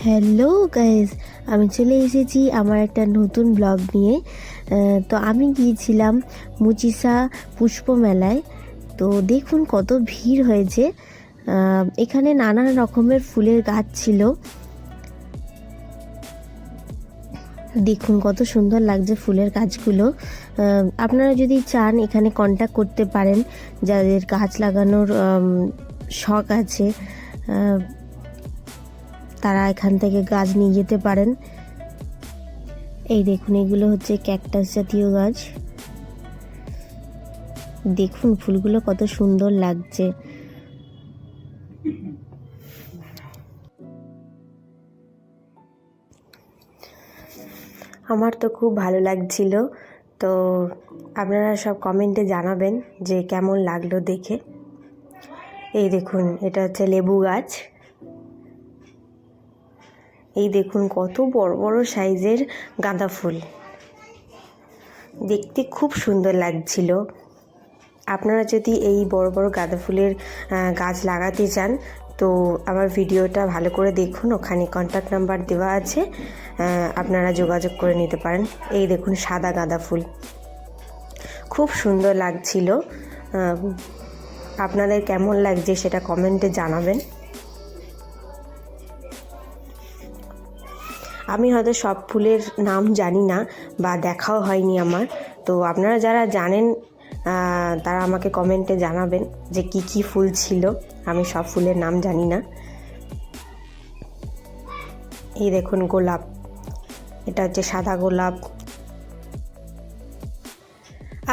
Hello guys, আমি চলে এসেছি আমার একটা নতুন ব্লগ নিয়ে। তো আমি গিয়েছিলাম মুচিসা পুষ্প মেলায়। তো দেখুন কত ভিড় হয়েছে। এখানে নানান রকমের ফুলের গাছ ছিল। দেখুন কত সুন্দর লাগছে ফুলের গাছগুলো। আপনারা যদি চান এখানে কন্ট্যাক্ট করতে পারেন, যাদের গাছ লাগানোর শখ আছে তারা এখান থেকে গাছ নিয়ে যেতে পারেন। এই দেখুন, এগুলো হচ্ছে ক্যাকটাস জাতীয় গাছ। দেখুন ফুলগুলো কত সুন্দর লাগছে। আমার তো খুব ভালো লাগছিল। তো আপনারা সব কমেন্টে জানাবেন যে কেমন লাগলো দেখে। এই দেখুন, এটা হচ্ছে লেবু গাছ। এই দেখুন কত বড় বড় সাইজের গাঁদা ফুল, দেখতে খুব সুন্দর লাগছিল। আপনারা যদি এই বড় বড় গাঁদা ফুলের গাছ লাগাতে চান তো আমার ভিডিওটা ভালো করে দেখুন, ওখানে কন্ট্যাক্ট নাম্বার দেওয়া আছে, আপনারা যোগাযোগ করে নিতে পারেন। এই দেখুন সাদা গাঁদা ফুল, খুব সুন্দর লাগছিল। আপনাদের কেমন লাগছে সেটা কমেন্টে জানাবেন। আমি হয়তো সব ফুলের নাম জানি না বা দেখাও হয়নি আমার, তো আপনারা যারা জানেন তারা আমাকে কমেন্টে জানাবেন যে কি কি ফুল ছিল। আমি সব ফুলের নাম জানি না। এই দেখুন গোলাপ, এটা হচ্ছে সাদা গোলাপ।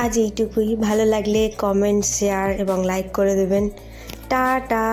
আজ এইটুকুই। ভালো লাগলে কমেন্ট, শেয়ার এবং লাইক করে দেবেন। টাটা।